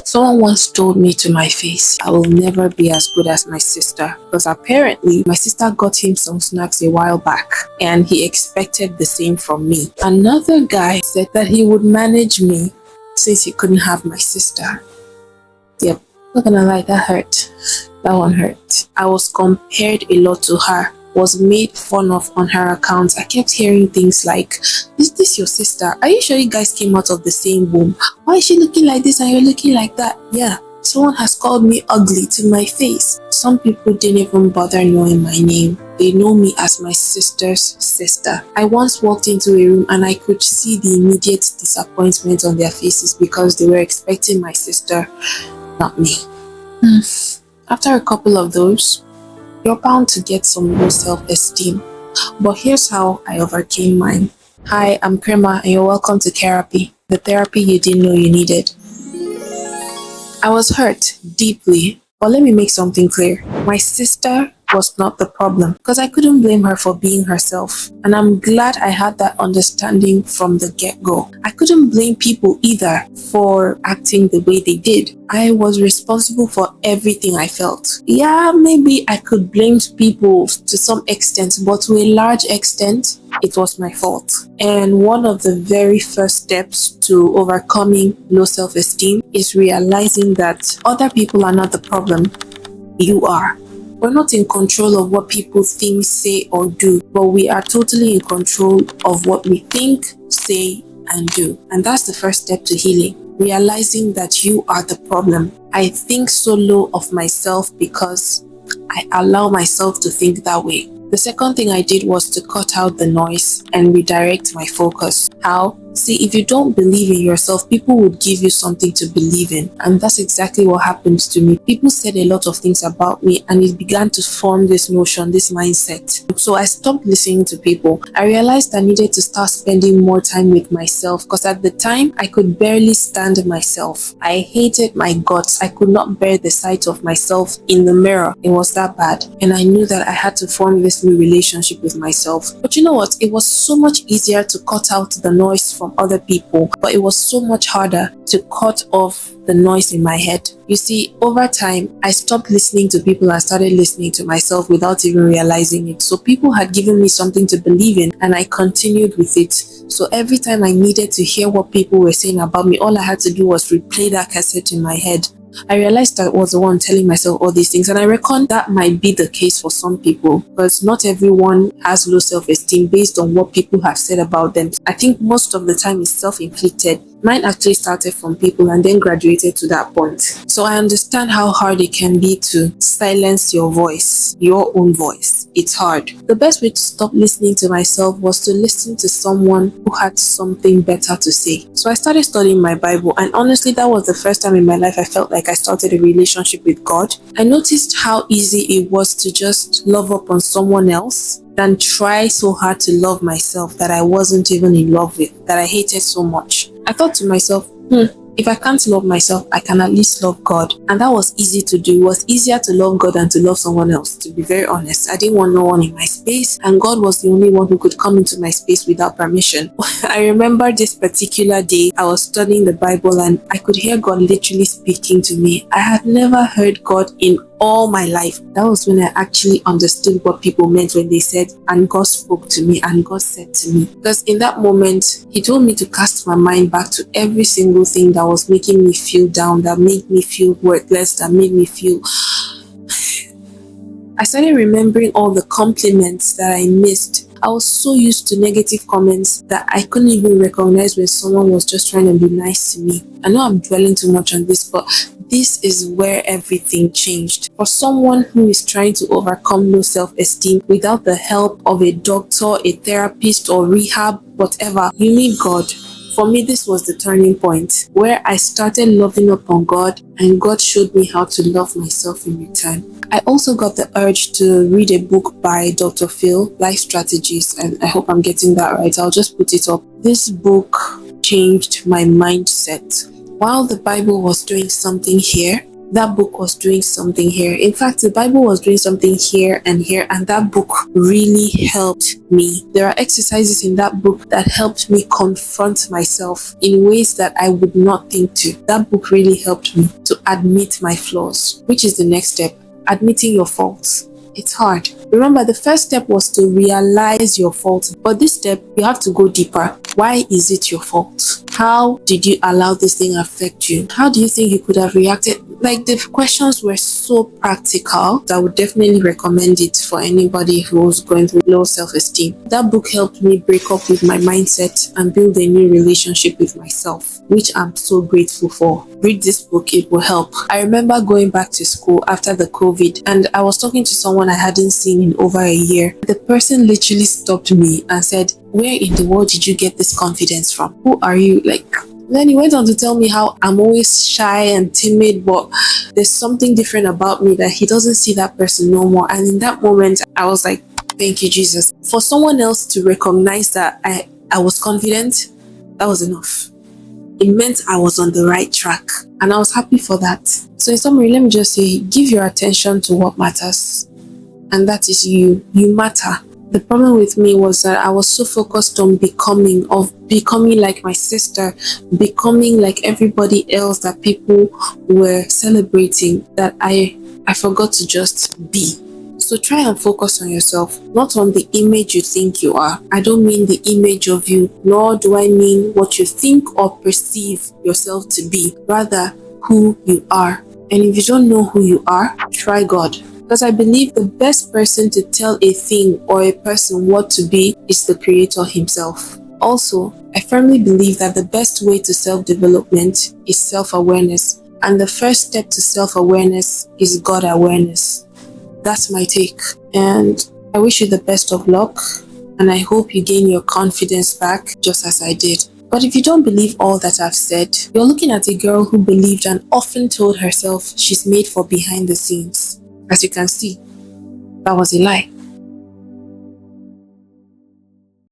Someone once told me to my face, I will never be as good as my sister, because apparently my sister got him some snacks a while back and he expected the same from me. Another guy said that he would manage me since he couldn't have my sister. Yep, not gonna lie, that hurt. That one hurt. I was compared a lot to her, was made fun of on her account. I kept hearing things like, is this your sister? Are you sure you guys came out of the same womb? Why is she looking like this and you're looking like that? Yeah, someone has called me ugly to my face. Some people didn't even bother knowing my name. They know me as my sister's sister. I once walked into a room and I could see the immediate disappointment on their faces because they were expecting my sister, not me. After a couple of those, you're bound to get some low self-esteem. But here's how I overcame mine. Hi, I'm Krema and you're welcome to therapy, the therapy you didn't know you needed. I was hurt deeply, but let me make something clear. My sister was not the problem because I couldn't blame her for being herself. And I'm glad I had that understanding from the get-go. I couldn't blame people either for acting the way they did. I was responsible for everything I felt. Yeah, maybe I could blame people to some extent, but to a large extent, it was my fault. And one of the very first steps to overcoming low self-esteem is realizing that other people are not the problem. You are. We're not in control of what people think, say, or do, but we are totally in control of what we think, say, and do. And that's the first step to healing. Realizing that you are the problem. I think so low of myself because I allow myself to think that way. The second thing I did was to cut out the noise and redirect my focus. How? See, if you don't believe in yourself, people would give you something to believe in. And that's exactly what happened to me. People said a lot of things about me and it began to form this notion, this mindset. So I stopped listening to people. I realized I needed to start spending more time with myself because at the time, I could barely stand myself. I hated my guts. I could not bear the sight of myself in the mirror. It was that bad. And I knew that I had to form this new relationship with myself. But you know what? It was so much easier to cut out the noise from other people, but it was so much harder to cut off the noise in my head. You see, over time, I stopped listening to people and started listening to myself without even realizing it. So people had given me something to believe in and I continued with it. So every time I needed to hear what people were saying about me, all I had to do was replay that cassette in my head. I realized I was the one telling myself all these things, and I reckon that might be the case for some people, because not everyone has low self-esteem based on what people have said about them. I think most of the time it's self-inflicted. Mine actually started from people and then graduated to that point. So I understand how hard it can be to silence your voice, your own voice. It's hard. The best way to stop listening to myself was to listen to someone who had something better to say. So I started studying my Bible, and honestly, that was the first time in my life I felt like I started a relationship with God. I noticed how easy it was to just love up on someone else than try so hard to love myself that I wasn't even in love with, that I hated so much. I thought to myself, if I can't love myself, I can at least love God. And that was easy to do. It was easier to love God than to love someone else, to be very honest. I didn't want no one in my space, and God was the only one who could come into my space without permission. I remember this particular day, I was studying the Bible and I could hear God literally speaking to me. I had never heard God in all my life. That was when I actually understood what people meant when they said, and God spoke to me and God said to me. Because in that moment, He told me to cast my mind back to every single thing that was making me feel down, that made me feel worthless, that made me feel... I started remembering all the compliments that I missed. I was so used to negative comments that I couldn't even recognize when someone was just trying to be nice to me. I know I'm dwelling too much on this, but this is where everything changed. For someone who is trying to overcome low self-esteem without the help of a doctor, a therapist, or rehab, whatever, you need God. For me, this was the turning point where I started loving up on God, and God showed me how to love myself in return. I also got the urge to read a book by Dr. Phil, Life Strategies, and I hope I'm getting that right. I'll just put it up. This book changed my mindset. While the Bible was doing something here, that book was doing something here. In fact, the Bible was doing something here, and that book really helped me. There are exercises in that book that helped me confront myself in ways that I would not think to. That book really helped me to admit my flaws, which is the next step, admitting your faults. It's hard. Remember, the first step was to realize your fault, but this step, you have to go deeper. Why is it your fault? How did you allow this thing affect you? How do you think you could have reacted? Like, the questions were so practical that I would definitely recommend it for anybody who's going through low self-esteem. That book helped me break up with my mindset and build a new relationship with myself, which I'm so grateful for. Read this book, it will help. I remember going back to school after the COVID, and I was talking to someone I hadn't seen in over a year. The person literally stopped me and said, "Where in the world did you get this confidence from? Who are you?" Then he went on to tell me how I'm always shy and timid, but there's something different about me that he doesn't see that person no more. And in that moment, I was like, thank you, Jesus. For someone else to recognize that I was confident, that was enough. It meant I was on the right track, and I was happy for that. So in summary, let me just say, give your attention to what matters, and that is you. You matter. The problem with me was that I was so focused on becoming like my sister, becoming like everybody else that people were celebrating, that I forgot to just be. So try and focus on yourself, not on the image you think you are. I don't mean the image of you, nor do I mean what you think or perceive yourself to be, rather who you are. And if you don't know who you are, try God. Because I believe the best person to tell a thing or a person what to be is the Creator himself. Also, I firmly believe that the best way to self-development is self-awareness. And the first step to self-awareness is God awareness. That's my take. And I wish you the best of luck. And I hope you gain your confidence back just as I did. But if you don't believe all that I've said, you're looking at a girl who believed and often told herself she's made for behind the scenes. As you can see, that was a lie.